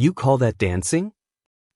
You call that dancing?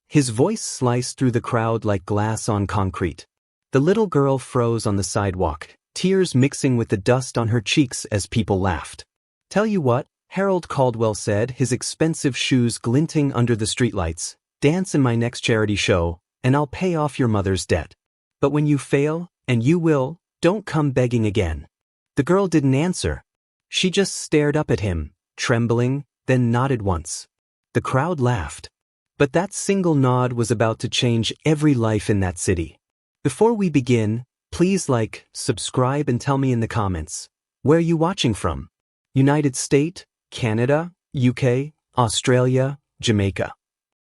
His voice sliced through the crowd like glass on concrete. The little girl froze on the sidewalk, tears mixing with the dust on her cheeks as people laughed. Tell you what, Harold Caldwell said, his expensive shoes glinting under the streetlights, dance in my next charity show, and I'll pay off your mother's debt. But when you fail, and you will, don't come begging again. The girl didn't answer. She just stared up at him, trembling, then nodded once. The crowd laughed. But that single nod was about to change every life in that city. Before we begin, please like, subscribe and tell me in the comments, where are you watching from? United States, Canada, UK, Australia, Jamaica.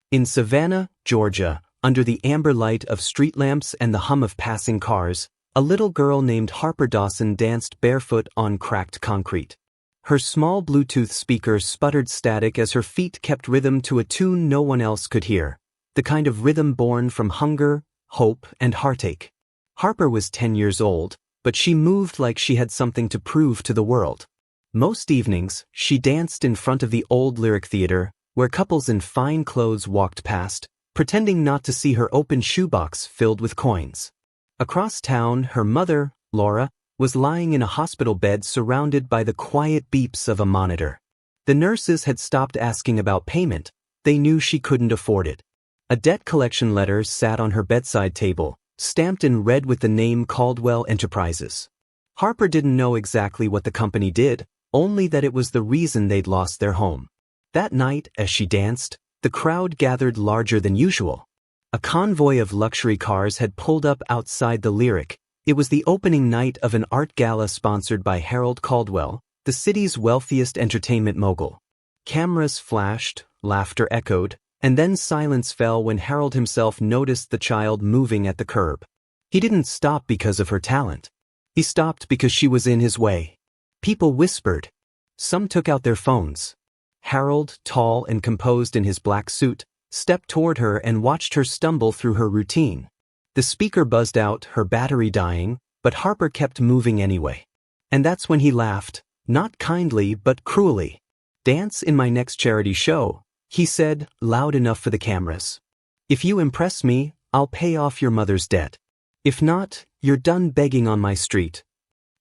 In Savannah, Georgia, under the amber light of street lamps and the hum of passing cars, a little girl named Harper Dawson danced barefoot on cracked concrete. Her small Bluetooth speaker sputtered static as her feet kept rhythm to a tune no one else could hear, the kind of rhythm born from hunger, hope, and heartache. Harper was 10 years old, but she moved like she had something to prove to the world. Most evenings, she danced in front of the old Lyric Theater, where couples in fine clothes walked past, pretending not to see her open shoebox filled with coins. Across town, her mother, Laura, was lying in a hospital bed surrounded by the quiet beeps of a monitor. The nurses had stopped asking about payment. They knew she couldn't afford it. A debt collection letter sat on her bedside table, stamped in red with the name Caldwell Enterprises. Harper didn't know exactly what the company did, only that it was the reason they'd lost their home. That night, as she danced, the crowd gathered larger than usual. A convoy of luxury cars had pulled up outside the Lyric. It was the opening night of an art gala sponsored by Harold Caldwell, the city's wealthiest entertainment mogul. Cameras flashed, laughter echoed, and then silence fell when Harold himself noticed the child moving at the curb. He didn't stop because of her talent. He stopped because she was in his way. People whispered. Some took out their phones. Harold, tall and composed in his black suit, stepped toward her and watched her stumble through her routine. The speaker buzzed out, her battery dying, but Harper kept moving anyway. And that's when he laughed, not kindly but cruelly. Dance in my next charity show, he said, loud enough for the cameras. If you impress me, I'll pay off your mother's debt. If not, you're done begging on my street.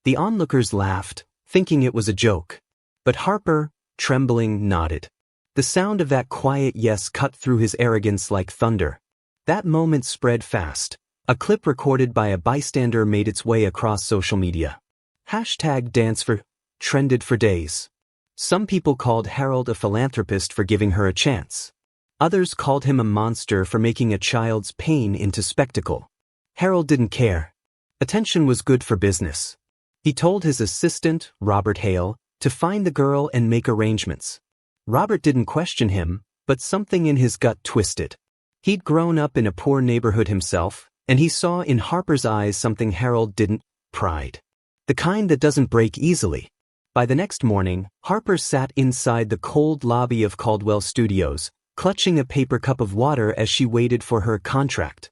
The onlookers laughed, thinking it was a joke. But Harper, trembling, nodded. The sound of that quiet yes cut through his arrogance like thunder. That moment spread fast. A clip recorded by a bystander made its way across social media. #DanceFor trended for days. Some people called Harold a philanthropist for giving her a chance. Others called him a monster for making a child's pain into spectacle. Harold didn't care. Attention was good for business. He told his assistant, Robert Hale, to find the girl and make arrangements. Robert didn't question him, but something in his gut twisted. He'd grown up in a poor neighborhood himself, and he saw in Harper's eyes something Harold didn't: pride. The kind that doesn't break easily. By the next morning, Harper sat inside the cold lobby of Caldwell Studios, clutching a paper cup of water as she waited for her contract.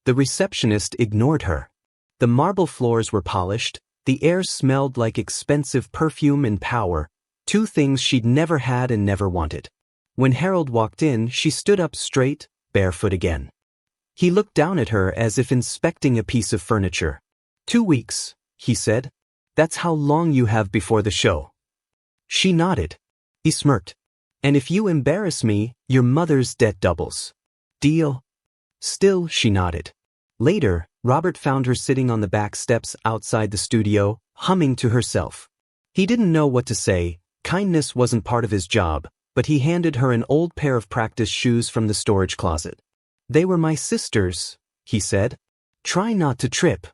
The receptionist ignored her. The marble floors were polished, the air smelled like expensive perfume and power, two things she'd never had and never wanted. When Harold walked in, she stood up straight, barefoot again. He looked down at her as if inspecting a piece of furniture. 2 weeks, he said. That's how long you have before the show. She nodded. He smirked. And if you embarrass me, your mother's debt doubles. Deal? Still, she nodded. Later, Robert found her sitting on the back steps outside the studio, humming to herself. He didn't know what to say. Kindness wasn't part of his job, but he handed her an old pair of practice shoes from the storage closet. They were my sister's, he said. Try not to trip.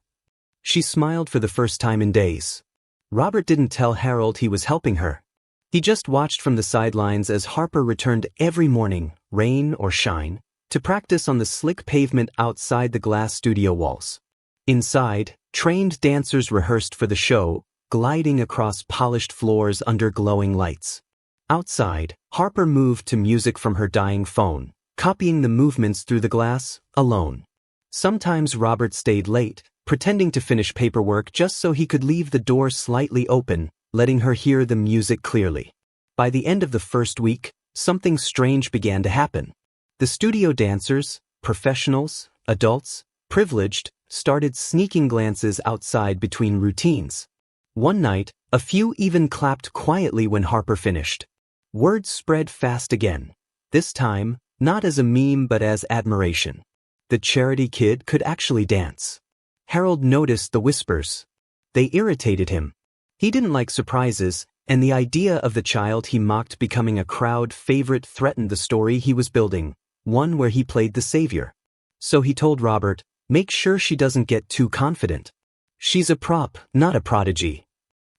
She smiled for the first time in days. Robert didn't tell Harold he was helping her. He just watched from the sidelines as Harper returned every morning, rain or shine, to practice on the slick pavement outside the glass studio walls. Inside, trained dancers rehearsed for the show, gliding across polished floors under glowing lights. Outside, Harper moved to music from her dying phone, copying the movements through the glass, alone. Sometimes Robert stayed late, pretending to finish paperwork just so he could leave the door slightly open, letting her hear the music clearly. By the end of the first week, something strange began to happen. The studio dancers, professionals, adults, privileged, started sneaking glances outside between routines. One night, a few even clapped quietly when Harper finished. Word spread fast again. This time, not as a meme but as admiration. The charity kid could actually dance. Harold noticed the whispers. They irritated him. He didn't like surprises, and the idea of the child he mocked becoming a crowd favorite threatened the story he was building, one where he played the savior. So he told Robert, "Make sure she doesn't get too confident. She's a prop, not a prodigy."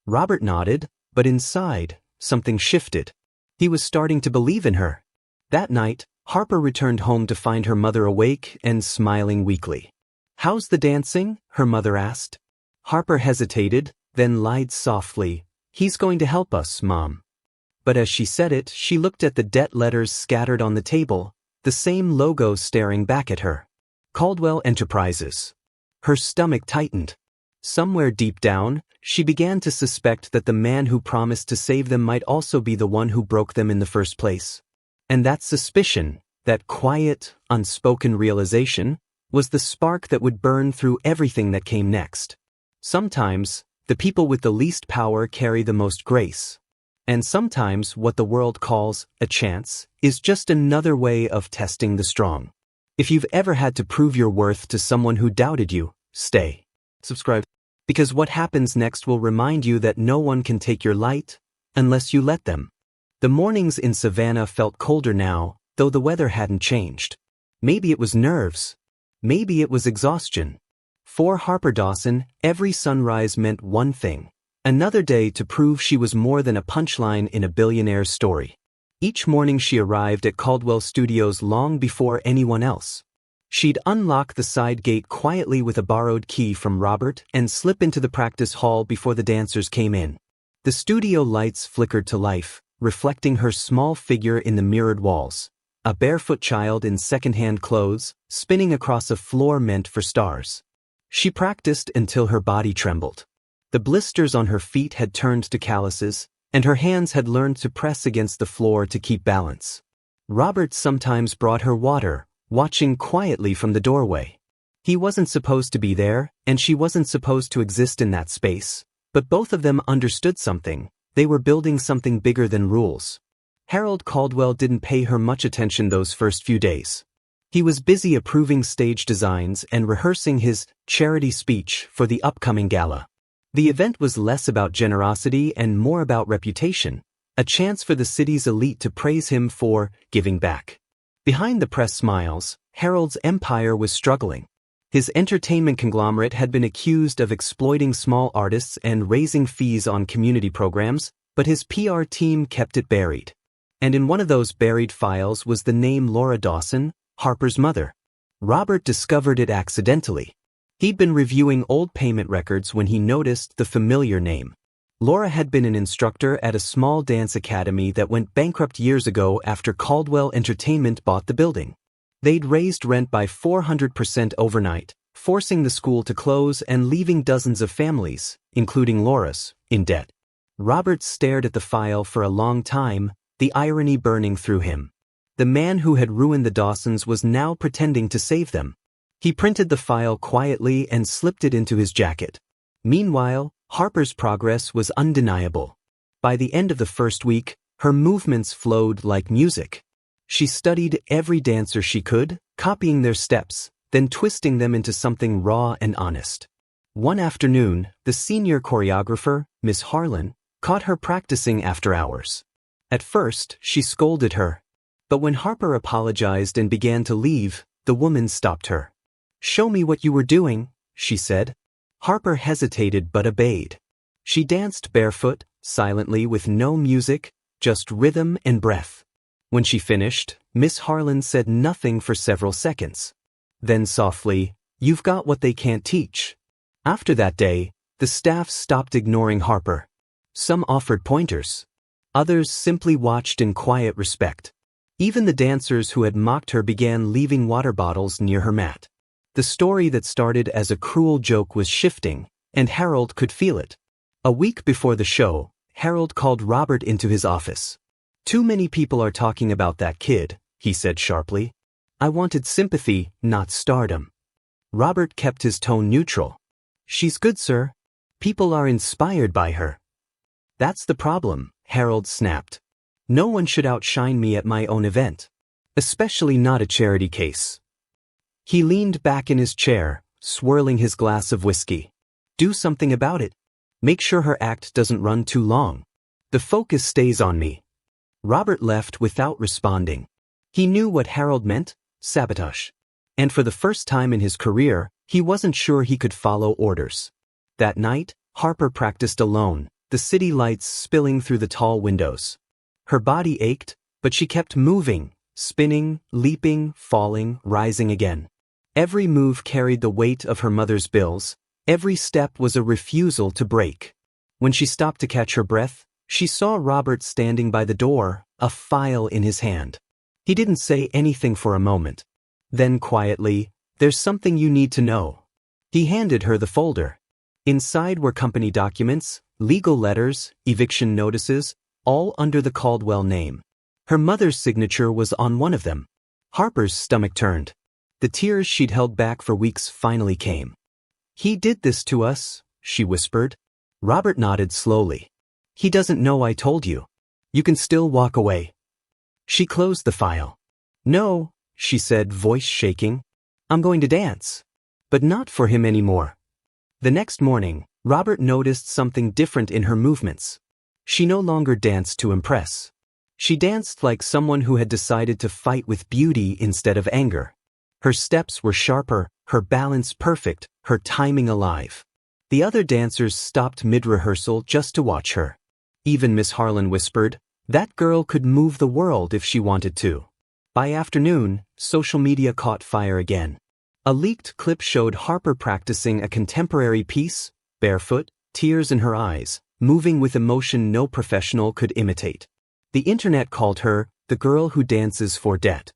Robert nodded, but inside, something shifted. He was starting to believe in her. That night, Harper returned home to find her mother awake and smiling weakly. "How's the dancing?" her mother asked. Harper hesitated, then lied softly, "He's going to help us, Mom." But as she said it, she looked at the debt letters scattered on the table, the same logo staring back at her. Caldwell Enterprises. Her stomach tightened. Somewhere deep down, she began to suspect that the man who promised to save them might also be the one who broke them in the first place. And that suspicion, that quiet, unspoken realization, was the spark that would burn through everything that came next. Sometimes, the people with the least power carry the most grace. And sometimes what the world calls a chance is just another way of testing the strong. If you've ever had to prove your worth to someone who doubted you, stay. Subscribe. Because what happens next will remind you that no one can take your light unless you let them. The mornings in Savannah felt colder now, though the weather hadn't changed. Maybe it was nerves. Maybe it was exhaustion. For Harper Dawson, every sunrise meant one thing: another day to prove she was more than a punchline in a billionaire's story. Each morning she arrived at Caldwell Studios long before anyone else. She'd unlock the side gate quietly with a borrowed key from Robert and slip into the practice hall before the dancers came in. The studio lights flickered to life, reflecting her small figure in the mirrored walls. A barefoot child in second-hand clothes, spinning across a floor meant for stars. She practiced until her body trembled. The blisters on her feet had turned to calluses, and her hands had learned to press against the floor to keep balance. Robert sometimes brought her water, watching quietly from the doorway. He wasn't supposed to be there, and she wasn't supposed to exist in that space, but both of them understood something. They were building something bigger than rules. Harold Caldwell didn't pay her much attention those first few days. He was busy approving stage designs and rehearsing his charity speech for the upcoming gala. The event was less about generosity and more about reputation, a chance for the city's elite to praise him for giving back. Behind the press smiles, Harold's empire was struggling. His entertainment conglomerate had been accused of exploiting small artists and raising fees on community programs, but his PR team kept it buried. And in one of those buried files was the name Laura Dawson, Harper's mother. Robert discovered it accidentally. He'd been reviewing old payment records when he noticed the familiar name. Laura had been an instructor at a small dance academy that went bankrupt years ago after Caldwell Entertainment bought the building. They'd raised rent by 400% overnight, forcing the school to close and leaving dozens of families, including Laura's, in debt. Robert stared at the file for a long time, the irony burning through him. The man who had ruined the Dawsons was now pretending to save them. He printed the file quietly and slipped it into his jacket. Meanwhile, Harper's progress was undeniable. By the end of the first week, her movements flowed like music. She studied every dancer she could, copying their steps, then twisting them into something raw and honest. One afternoon, the senior choreographer, Miss Harlan, caught her practicing after hours. At first, she scolded her. But when Harper apologized and began to leave, the woman stopped her. "Show me what you were doing," she said. Harper hesitated but obeyed. She danced barefoot, silently with no music, just rhythm and breath. When she finished, Miss Harlan said nothing for several seconds. Then softly, "You've got what they can't teach." After that day, the staff stopped ignoring Harper. Some offered pointers. Others simply watched in quiet respect. Even the dancers who had mocked her began leaving water bottles near her mat. The story that started as a cruel joke was shifting, and Harold could feel it. A week before the show, Harold called Robert into his office. Too many people are talking about that kid, he said sharply. I wanted sympathy, not stardom. Robert kept his tone neutral. She's good, sir. People are inspired by her. That's the problem, Harold snapped. No one should outshine me at my own event. Especially not a charity case. He leaned back in his chair, swirling his glass of whiskey. Do something about it. Make sure her act doesn't run too long. The focus stays on me. Robert left without responding. He knew what Harold meant, sabotage. And for the first time in his career, he wasn't sure he could follow orders. That night, Harper practiced alone, the city lights spilling through the tall windows. Her body ached, but she kept moving, spinning, leaping, falling, rising again. Every move carried the weight of her mother's bills. Every step was a refusal to break. When she stopped to catch her breath, she saw Robert standing by the door, a file in his hand. He didn't say anything for a moment. Then quietly, there's something you need to know. He handed her the folder. Inside were company documents, legal letters, eviction notices, all under the Caldwell name. Her mother's signature was on one of them. Harper's stomach turned. The tears she'd held back for weeks finally came. He did this to us, she whispered. Robert nodded slowly. He doesn't know I told you. You can still walk away. She closed the file. No, she said, voice shaking. I'm going to dance. But not for him anymore. The next morning, Robert noticed something different in her movements. She no longer danced to impress. She danced like someone who had decided to fight with beauty instead of anger. Her steps were sharper, her balance perfect, her timing alive. The other dancers stopped mid-rehearsal just to watch her. Even Miss Harlan whispered, that girl could move the world if she wanted to. By afternoon, social media caught fire again. A leaked clip showed Harper practicing a contemporary piece, barefoot, tears in her eyes, moving with emotion no professional could imitate. The internet called her the girl who dances for debt.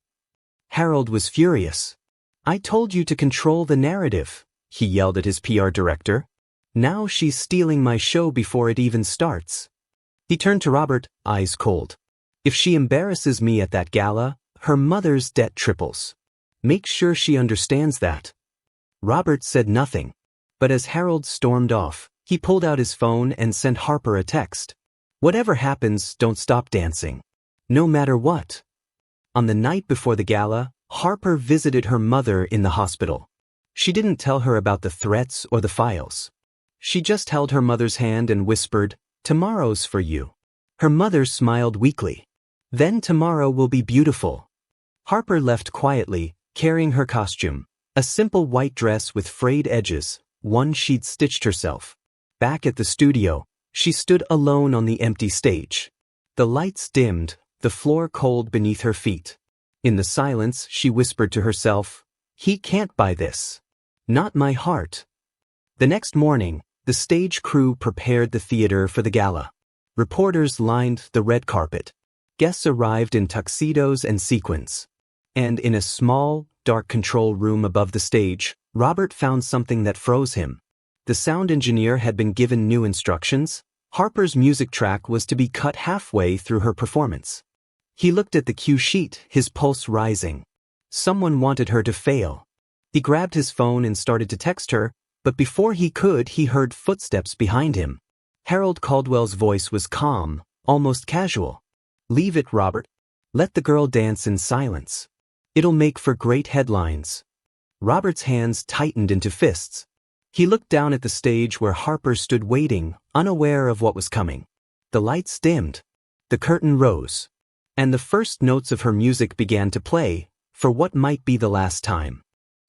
Harold was furious. I told you to control the narrative, he yelled at his PR director. Now she's stealing my show before it even starts. He turned to Robert, eyes cold. If she embarrasses me at that gala, her mother's debt triples. Make sure she understands that. Robert said nothing. But as Harold stormed off, he pulled out his phone and sent Harper a text. Whatever happens, don't stop dancing. No matter what. On the night before the gala, Harper visited her mother in the hospital. She didn't tell her about the threats or the files. She just held her mother's hand and whispered, tomorrow's for you. Her mother smiled weakly. Then tomorrow will be beautiful. Harper left quietly, carrying her costume, a simple white dress with frayed edges, one she'd stitched herself. Back at the studio, she stood alone on the empty stage. The lights dimmed, the floor cold beneath her feet. In the silence, she whispered to herself, he can't buy this. Not my heart. The next morning, the stage crew prepared the theater for the gala. Reporters lined the red carpet. Guests arrived in tuxedos and sequins. And in a small, dark control room above the stage, Robert found something that froze him. The sound engineer had been given new instructions. Harper's music track was to be cut halfway through her performance. He looked at the cue sheet, his pulse rising. Someone wanted her to fail. He grabbed his phone and started to text her, but before he could, he heard footsteps behind him. Harold Caldwell's voice was calm, almost casual. Leave it, Robert. Let the girl dance in silence. It'll make for great headlines. Robert's hands tightened into fists. He looked down at the stage where Harper stood waiting, unaware of what was coming. The lights dimmed. The curtain rose. And the first notes of her music began to play, for what might be the last time.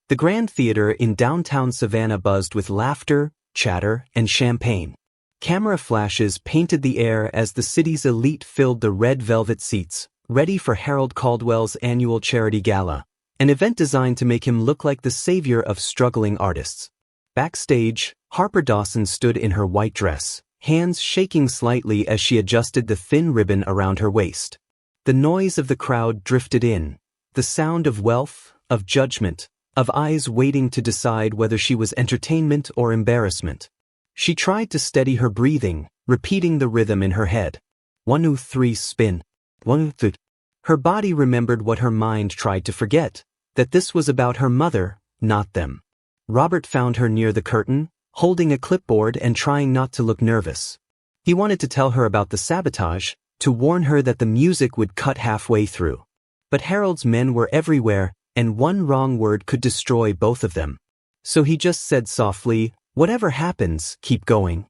The Grand Theater in downtown Savannah buzzed with laughter, chatter, and champagne. Camera flashes painted the air as the city's elite filled the red velvet seats, ready for Harold Caldwell's annual charity gala, an event designed to make him look like the savior of struggling artists. Backstage, Harper Dawson stood in her white dress, hands shaking slightly as she adjusted the thin ribbon around her waist. The noise of the crowd drifted in, the sound of wealth, of judgment, of eyes waiting to decide whether she was entertainment or embarrassment. She tried to steady her breathing, repeating the rhythm in her head. 1, 2, 3, spin. Her body remembered what her mind tried to forget, that this was about her mother, not them. Robert found her near the curtain, holding a clipboard and trying not to look nervous. He wanted to tell her about the sabotage, to warn her that the music would cut halfway through. But Harold's men were everywhere, and one wrong word could destroy both of them. So he just said softly, "Whatever happens, keep going."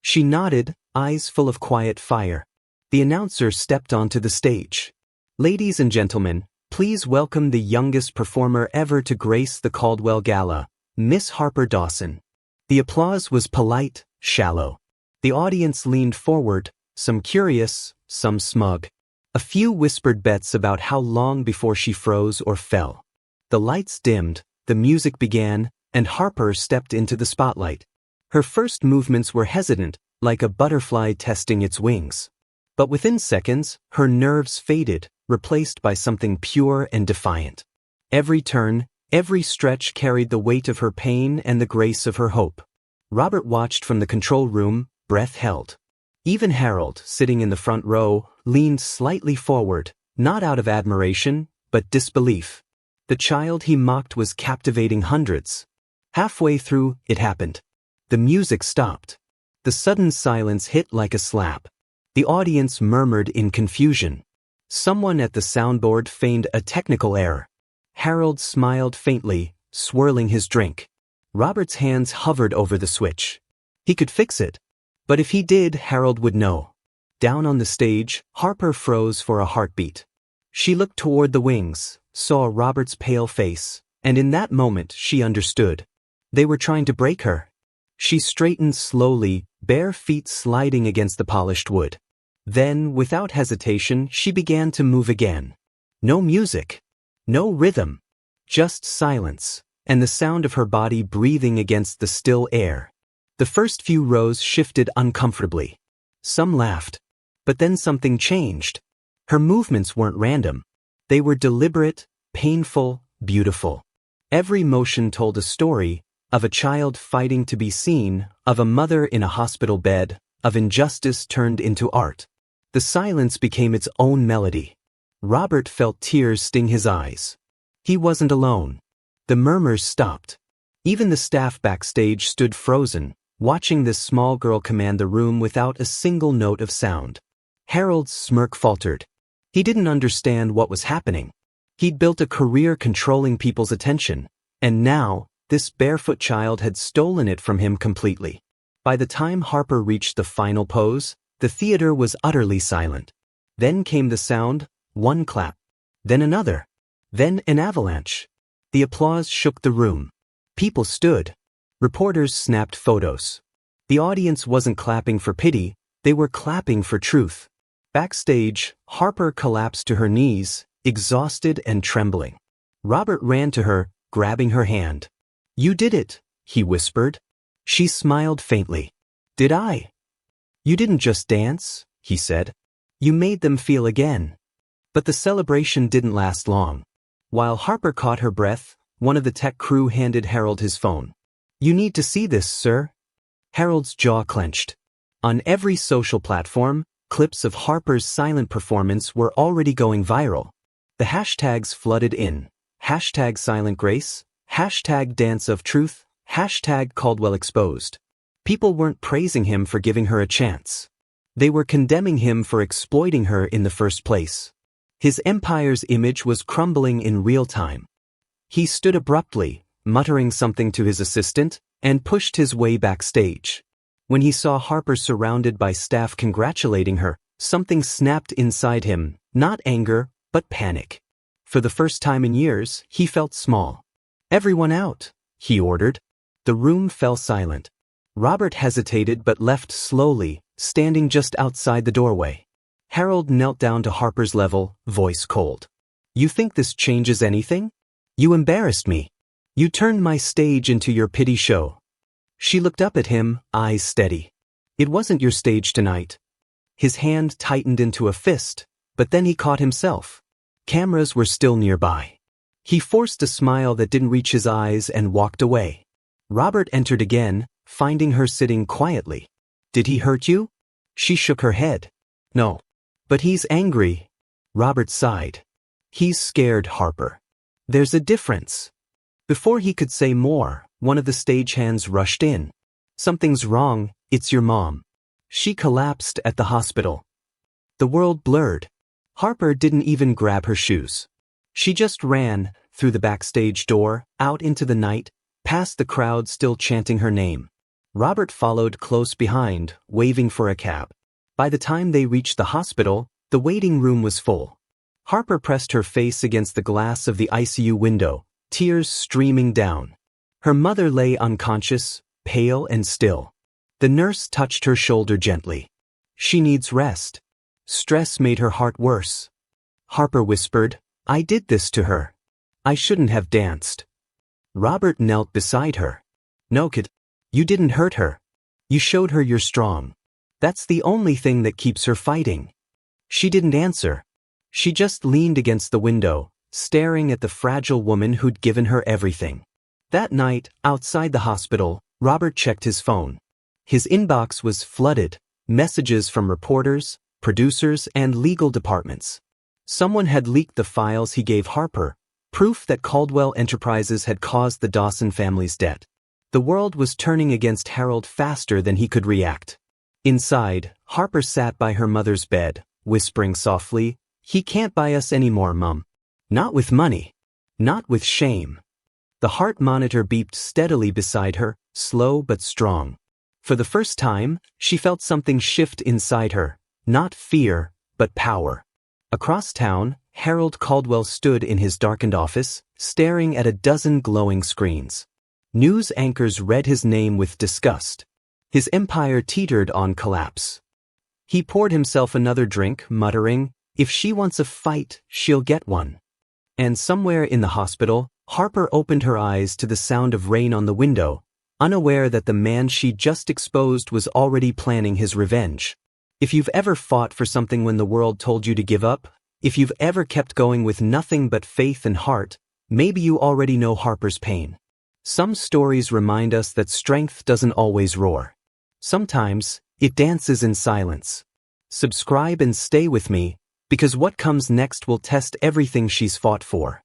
She nodded, eyes full of quiet fire. The announcer stepped onto the stage. "Ladies and gentlemen, please welcome the youngest performer ever to grace the Caldwell Gala, Miss Harper Dawson." The applause was polite, shallow. The audience leaned forward, some curious, some smug. A few whispered bets about how long before she froze or fell. The lights dimmed, the music began, and Harper stepped into the spotlight. Her first movements were hesitant, like a butterfly testing its wings. But within seconds, her nerves faded, replaced by something pure and defiant. Every turn, every stretch carried the weight of her pain and the grace of her hope. Robert watched from the control room, breath held. Even Harold, sitting in the front row, leaned slightly forward, not out of admiration, but disbelief. The child he mocked was captivating hundreds. Halfway through, it happened. The music stopped. The sudden silence hit like a slap. The audience murmured in confusion. Someone at the soundboard feigned a technical error. Harold smiled faintly, swirling his drink. Robert's hands hovered over the switch. He could fix it. But if he did, Harold would know. Down on the stage, Harper froze for a heartbeat. She looked toward the wings, saw Robert's pale face, and in that moment she understood. They were trying to break her. She straightened slowly, bare feet sliding against the polished wood. Then, without hesitation, she began to move again. No music. No rhythm. Just silence, and the sound of her body breathing against the still air. The first few rows shifted uncomfortably. Some laughed. But then something changed. Her movements weren't random. They were deliberate, painful, beautiful. Every motion told a story, of a child fighting to be seen, of a mother in a hospital bed, of injustice turned into art. The silence became its own melody. Robert felt tears sting his eyes. He wasn't alone. The murmurs stopped. Even the staff backstage stood frozen, watching this small girl command the room without a single note of sound. Harold's smirk faltered. He didn't understand what was happening. He'd built a career controlling people's attention, and now, this barefoot child had stolen it from him completely. By the time Harper reached the final pose, the theater was utterly silent. Then came the sound, one clap. Then another. Then an avalanche. The applause shook the room. People stood. Reporters snapped photos. The audience wasn't clapping for pity, they were clapping for truth. Backstage, Harper collapsed to her knees, exhausted and trembling. Robert ran to her, grabbing her hand. "You did it," he whispered. She smiled faintly. "Did I?" "You didn't just dance," he said. "You made them feel again." But the celebration didn't last long. While Harper caught her breath, one of the tech crew handed Harold his phone. "You need to see this, sir." Harold's jaw clenched. On every social platform, clips of Harper's silent performance were already going viral. The hashtags flooded in. Hashtag Silent Grace, hashtag Dance of Truth, hashtag Caldwell Exposed. People weren't praising him for giving her a chance. They were condemning him for exploiting her in the first place. His empire's image was crumbling in real time. He stood abruptly, muttering something to his assistant, and pushed his way backstage. When he saw Harper surrounded by staff congratulating her, something snapped inside him, not anger, but panic. For the first time in years, he felt small. "Everyone out," he ordered. The room fell silent. Robert hesitated but left slowly, standing just outside the doorway. Harold knelt down to Harper's level, voice cold. "You think this changes anything? You embarrassed me. You turned my stage into your pity show." She looked up at him, eyes steady. "It wasn't your stage tonight." His hand tightened into a fist, but then he caught himself. Cameras were still nearby. He forced a smile that didn't reach his eyes and walked away. Robert entered again, finding her sitting quietly. "Did he hurt you?" She shook her head. "No. But he's angry." Robert sighed. He's scared, Harper. There's a difference. Before he could say more, one of the stagehands rushed in. Something's wrong, it's your mom. She collapsed at the hospital. The world blurred. Harper didn't even grab her shoes. She just ran, through the backstage door, out into the night, past the crowd still chanting her name. Robert followed close behind, waving for a cab. By the time they reached the hospital, the waiting room was full. Harper pressed her face against the glass of the ICU window, tears streaming down. Her mother lay unconscious, pale and still. The nurse touched her shoulder gently. She needs rest. Stress made her heart worse. Harper whispered, I did this to her. I shouldn't have danced. Robert knelt beside her. No, kid. You didn't hurt her. You showed her you're strong. That's the only thing that keeps her fighting. She didn't answer. She just leaned against the window, staring at the fragile woman who'd given her everything. That night, outside the hospital, Robert checked his phone. His inbox was flooded, messages from reporters, producers, and legal departments. Someone had leaked the files he gave Harper, proof that Caldwell Enterprises had caused the Dawson family's debt. The world was turning against Harold faster than he could react. Inside, Harper sat by her mother's bed, whispering softly, He can't buy us anymore, Mum. Not with money. Not with shame. The heart monitor beeped steadily beside her, slow but strong. For the first time, she felt something shift inside her, not fear, but power. Across town, Harold Caldwell stood in his darkened office, staring at a dozen glowing screens. News anchors read his name with disgust. His empire teetered on collapse. He poured himself another drink, muttering, If she wants a fight, she'll get one. And somewhere in the hospital, Harper opened her eyes to the sound of rain on the window, unaware that the man she'd just exposed was already planning his revenge. If you've ever fought for something when the world told you to give up, if you've ever kept going with nothing but faith and heart, maybe you already know Harper's pain. Some stories remind us that strength doesn't always roar. Sometimes, it dances in silence. Subscribe and stay with me, because what comes next will test everything she's fought for.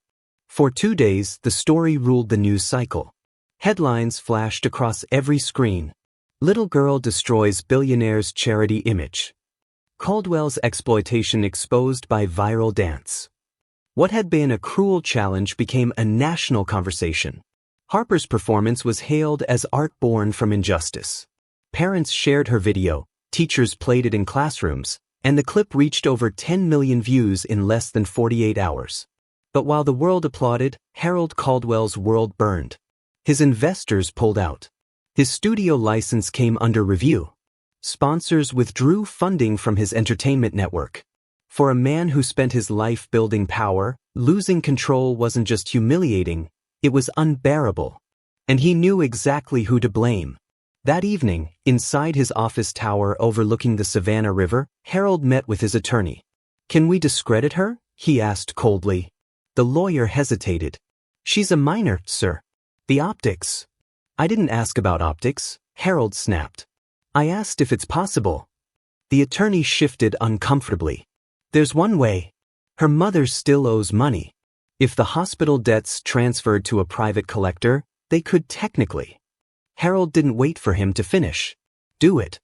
For 2 days, the story ruled the news cycle. Headlines flashed across every screen. Little girl destroys billionaire's charity image. Caldwell's exploitation exposed by viral dance. What had been a cruel challenge became a national conversation. Harper's performance was hailed as art born from injustice. Parents shared her video, teachers played it in classrooms, and the clip reached over 10 million views in less than 48 hours. But while the world applauded, Harold Caldwell's world burned. His investors pulled out. His studio license came under review. Sponsors withdrew funding from his entertainment network. For a man who spent his life building power, losing control wasn't just humiliating, it was unbearable. And he knew exactly who to blame. That evening, inside his office tower overlooking the Savannah River, Harold met with his attorney. Can we discredit her? He asked coldly. The lawyer hesitated. She's a minor, sir. The optics. I didn't ask about optics, Harold snapped. I asked if it's possible. The attorney shifted uncomfortably. There's one way. Her mother still owes money. If the hospital debt's transferred to a private collector, they could technically. Harold didn't wait for him to finish. Do it.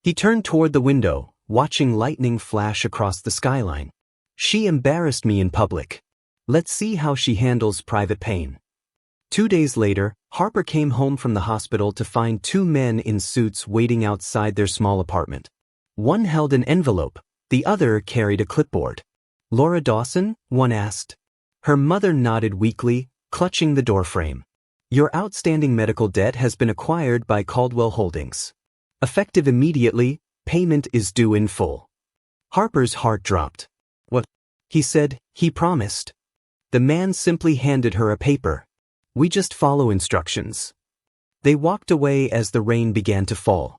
He turned toward the window, watching lightning flash across the skyline. She embarrassed me in public. Let's see how she handles private pain. 2 days later, Harper came home from the hospital to find 2 men in suits waiting outside their small apartment. One held an envelope, the other carried a clipboard. Laura Dawson? One asked. Her mother nodded weakly, clutching the doorframe. Your outstanding medical debt has been acquired by Caldwell Holdings. Effective immediately, payment is due in full. Harper's heart dropped. What? He said, he promised. The man simply handed her a paper. We just follow instructions. They walked away as the rain began to fall.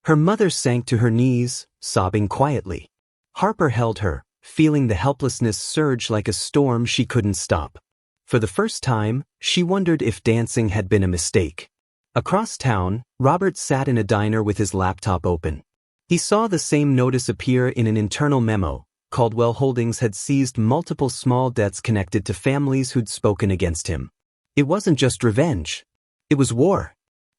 Her mother sank to her knees, sobbing quietly. Harper held her, feeling the helplessness surge like a storm she couldn't stop. For the first time, she wondered if dancing had been a mistake. Across town, Robert sat in a diner with his laptop open. He saw the same notice appear in an internal memo, Caldwell Holdings had seized multiple small debts connected to families who'd spoken against him. It wasn't just revenge. It was war.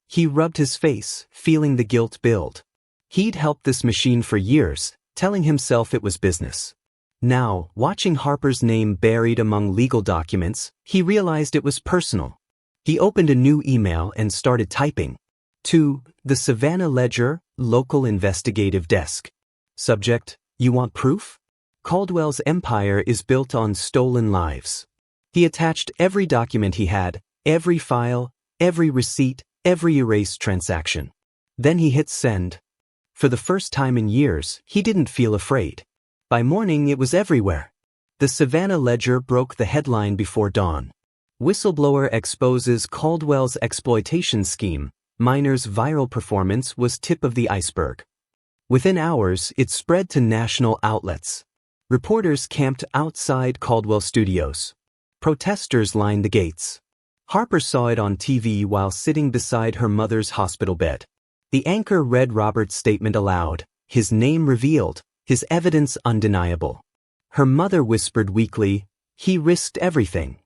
He rubbed his face, feeling the guilt build. He'd helped this machine for years, telling himself it was business. Now, watching Harper's name buried among legal documents, he realized it was personal. He opened a new email and started typing. To the Savannah Ledger, Local Investigative Desk. Subject, you want proof? Caldwell's empire is built on stolen lives. He attached every document he had, every file, every receipt, every erased transaction. Then he hit send. For the first time in years, he didn't feel afraid. By morning it was everywhere. The Savannah Ledger broke the headline before dawn. Whistleblower exposes Caldwell's exploitation scheme. Miner's viral performance was tip of the iceberg. Within hours, it spread to national outlets. Reporters camped outside Caldwell Studios. Protesters lined the gates. Harper saw it on TV while sitting beside her mother's hospital bed. The anchor read Robert's statement aloud, his name revealed, his evidence undeniable. Her mother whispered weakly, "He risked everything."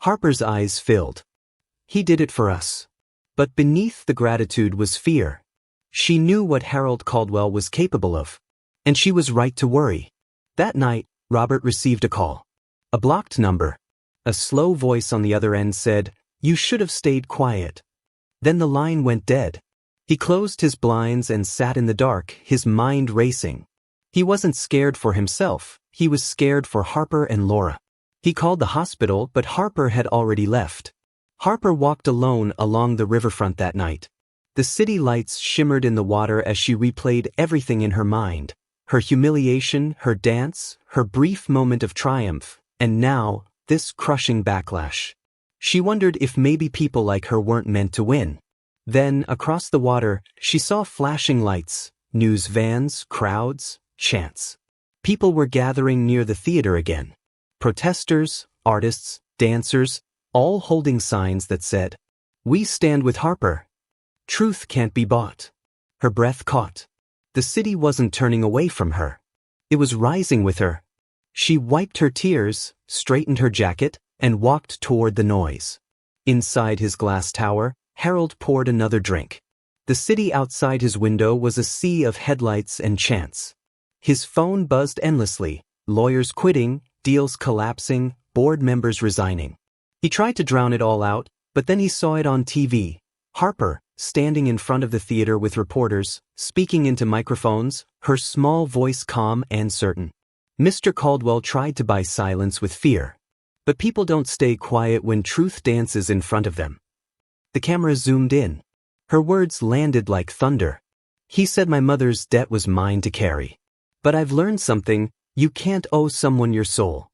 Harper's eyes filled. "He did it for us." But beneath the gratitude was fear. She knew what Harold Caldwell was capable of. And she was right to worry. That night, Robert received a call. A blocked number. A slow voice on the other end said, "You should have stayed quiet." Then the line went dead. He closed his blinds and sat in the dark, his mind racing. He wasn't scared for himself, he was scared for Harper and Laura. He called the hospital, but Harper had already left. Harper walked alone along the riverfront that night. The city lights shimmered in the water as she replayed everything in her mind. Her humiliation, her dance, her brief moment of triumph, and now, this crushing backlash. She wondered if maybe people like her weren't meant to win. Then, across the water, she saw flashing lights, news vans, crowds, chants. People were gathering near the theater again. Protesters, artists, dancers, all holding signs that said, "We stand with Harper. Truth can't be bought." Her breath caught. The city wasn't turning away from her. It was rising with her. She wiped her tears, straightened her jacket, and walked toward the noise. Inside his glass tower, Harold poured another drink. The city outside his window was a sea of headlights and chants. His phone buzzed endlessly, lawyers quitting, deals collapsing, board members resigning. He tried to drown it all out, but then he saw it on TV. Harper, standing in front of the theater with reporters, speaking into microphones, her small voice calm and certain. Mr. Caldwell tried to buy silence with fear. But people don't stay quiet when truth dances in front of them. The camera zoomed in. Her words landed like thunder. "He said my mother's debt was mine to carry. But I've learned something, you can't owe someone your soul."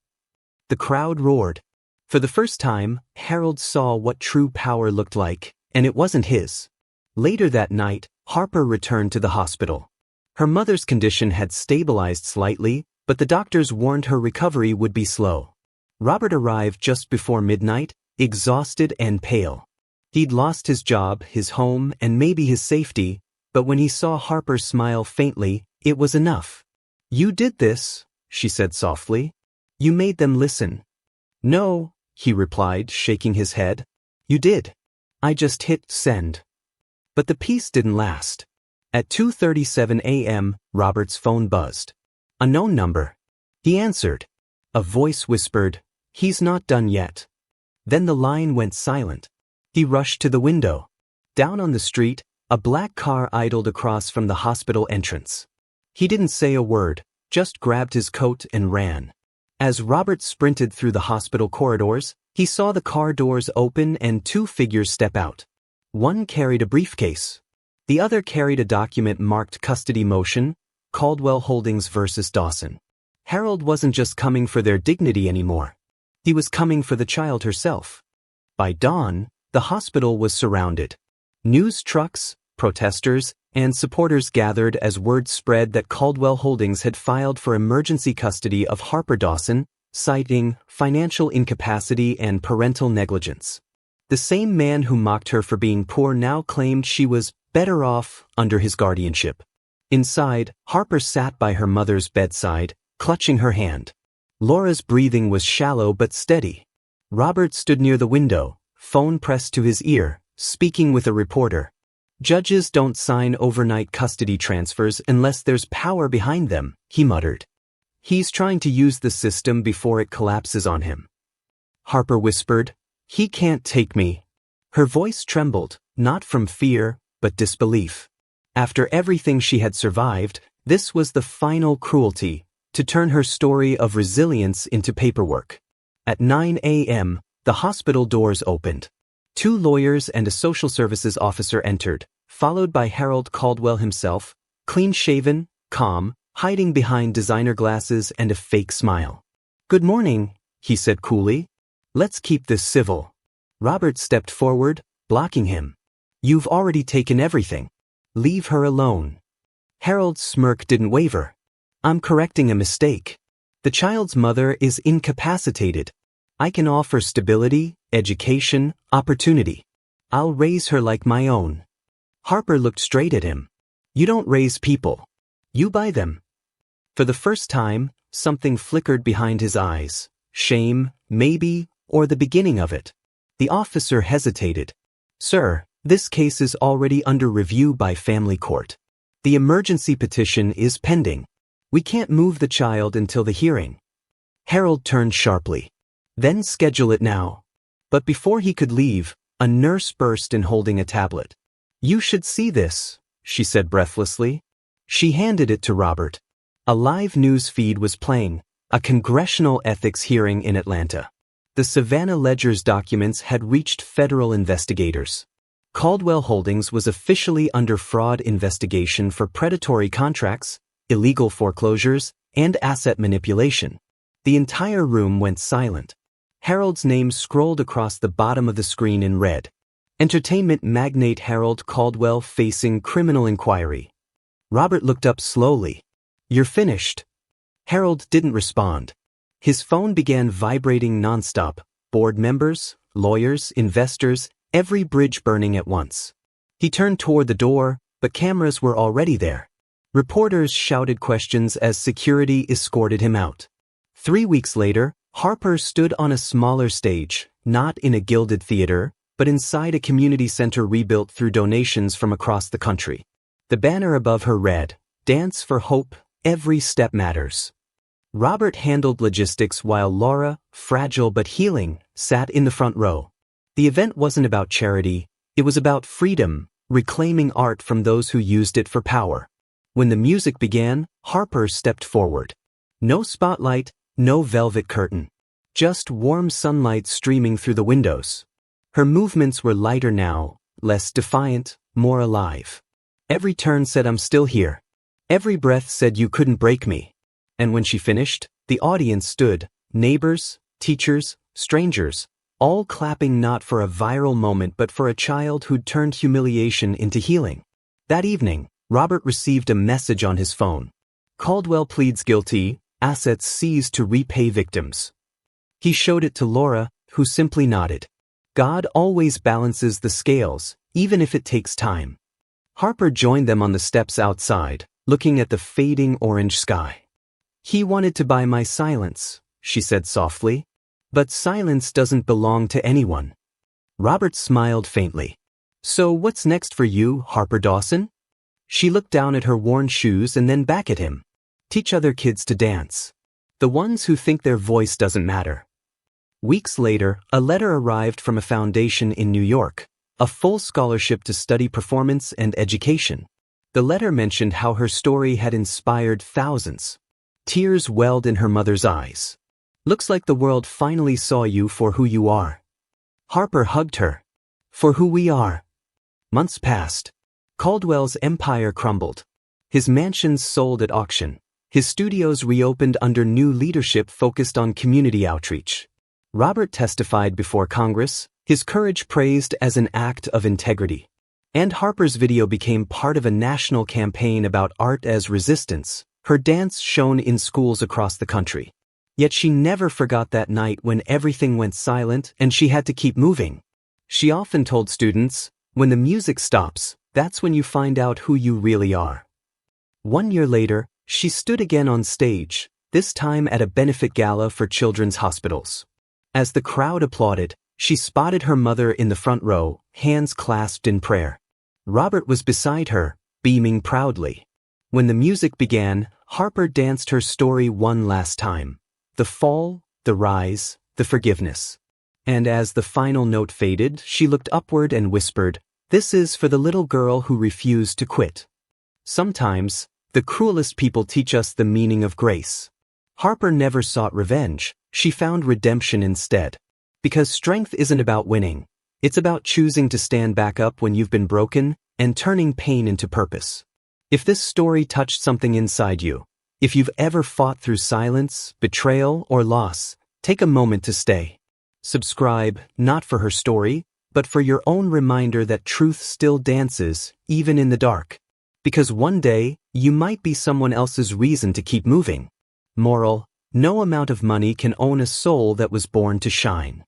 The crowd roared. For the first time, Harold saw what true power looked like, and it wasn't his. Later that night, Harper returned to the hospital. Her mother's condition had stabilized slightly, but the doctors warned her recovery would be slow. Robert arrived just before midnight, exhausted and pale. He'd lost his job, his home, and maybe his safety, but when he saw Harper smile faintly, it was enough. "You did this," she said softly. "You made them listen." "No," he replied, shaking his head. "You did. I just hit send." But the peace didn't last. At 2:37 a.m., Robert's phone buzzed. A known number. He answered. A voice whispered, "He's not done yet." Then the line went silent. He rushed to the window. Down on the street, a black car idled across from the hospital entrance. He didn't say a word, just grabbed his coat and ran. As Robert sprinted through the hospital corridors, he saw the car doors open and two figures step out. One carried a briefcase. The other carried a document marked custody motion, Caldwell Holdings versus Dawson. Harold wasn't just coming for their dignity anymore. He was coming for the child herself. By dawn, the hospital was surrounded. News trucks, protesters, and supporters gathered as word spread that Caldwell Holdings had filed for emergency custody of Harper Dawson, citing financial incapacity and parental negligence. The same man who mocked her for being poor now claimed she was better off under his guardianship. Inside, Harper sat by her mother's bedside, clutching her hand. Laura's breathing was shallow but steady. Robert stood near the window, phone pressed to his ear, speaking with a reporter. Judges don't sign overnight custody transfers unless there's power behind them, he muttered. He's trying to use the system before it collapses on him. Harper whispered, "He can't take me." Her voice trembled, not from fear, but disbelief. After everything she had survived, this was the final cruelty, to turn her story of resilience into paperwork. At 9 a.m., the hospital doors opened. 2 lawyers and a social services officer entered, followed by Harold Caldwell himself, clean-shaven, calm, hiding behind designer glasses and a fake smile. "Good morning," he said coolly. "Let's keep this civil." Robert stepped forward, blocking him. "You've already taken everything. Leave her alone." Harold's smirk didn't waver. "I'm correcting a mistake. The child's mother is incapacitated. I can offer stability, education, opportunity. I'll raise her like my own." Harper looked straight at him. "You don't raise people. You buy them." For the first time, something flickered behind his eyes. Shame, maybe, or the beginning of it. The officer hesitated. "Sir, this case is already under review by family court. The emergency petition is pending. We can't move the child until the hearing." Harold turned sharply. "Then schedule it now." But before he could leave, a nurse burst in holding a tablet. "You should see this," she said breathlessly. She handed it to Robert. A live news feed was playing, a congressional ethics hearing in Atlanta. The Savannah Ledger's documents had reached federal investigators. Caldwell Holdings was officially under fraud investigation for predatory contracts, illegal foreclosures, and asset manipulation. The entire room went silent. Harold's name scrolled across the bottom of the screen in red. Entertainment magnate Harold Caldwell facing criminal inquiry. Robert looked up slowly. "You're finished." Harold didn't respond. His phone began vibrating nonstop. Board members, lawyers, investors, every bridge burning at once. He turned toward the door, but cameras were already there. Reporters shouted questions as security escorted him out. 3 weeks later, Harper stood on a smaller stage, not in a gilded theater, but inside a community center rebuilt through donations from across the country. The banner above her read, "Dance for Hope, Every Step Matters." Robert handled logistics while Laura, fragile but healing, sat in the front row. The event wasn't about charity, it was about freedom, reclaiming art from those who used it for power. When the music began, Harper stepped forward. No spotlight, no velvet curtain. Just warm sunlight streaming through the windows. Her movements were lighter now, less defiant, more alive. Every turn said, "I'm still here." Every breath said, "You couldn't break me." And when she finished, the audience stood, neighbors, teachers, strangers, all clapping not for a viral moment but for a child who'd turned humiliation into healing. That evening, Robert received a message on his phone. Caldwell pleads guilty, assets seized to repay victims. He showed it to Laura, who simply nodded. God always balances the scales, even if it takes time. Harper joined them on the steps outside, looking at the fading orange sky. "He wanted to buy my silence," she said softly. "But silence doesn't belong to anyone." Robert smiled faintly. "So what's next for you, Harper Dawson?" She looked down at her worn shoes and then back at him. "Teach other kids to dance. The ones who think their voice doesn't matter." Weeks later, a letter arrived from a foundation in New York, a full scholarship to study performance and education. The letter mentioned how her story had inspired thousands. Tears welled in her mother's eyes. "Looks like the world finally saw you for who you are." Harper hugged her. "For who we are." Months passed. Caldwell's empire crumbled. His mansions sold at auction. His studios reopened under new leadership focused on community outreach. Robert testified before Congress, his courage praised as an act of integrity. And Harper's video became part of a national campaign about art as resistance, her dance shown in schools across the country. Yet she never forgot that night when everything went silent and she had to keep moving. She often told students, "When the music stops, that's when you find out who you really are." 1 year later, she stood again on stage, this time at a benefit gala for children's hospitals. As the crowd applauded, she spotted her mother in the front row, hands clasped in prayer. Robert was beside her, beaming proudly. When the music began, Harper danced her story one last time. The fall, the rise, the forgiveness. And as the final note faded, she looked upward and whispered, "This is for the little girl who refused to quit." Sometimes, the cruelest people teach us the meaning of grace. Harper never sought revenge, she found redemption instead. Because strength isn't about winning. It's about choosing to stand back up when you've been broken and turning pain into purpose. If this story touched something inside you, if you've ever fought through silence, betrayal, or loss, take a moment to stay. Subscribe, not for her story, but for your own reminder that truth still dances, even in the dark. Because one day, you might be someone else's reason to keep moving. Moral: no amount of money can own a soul that was born to shine.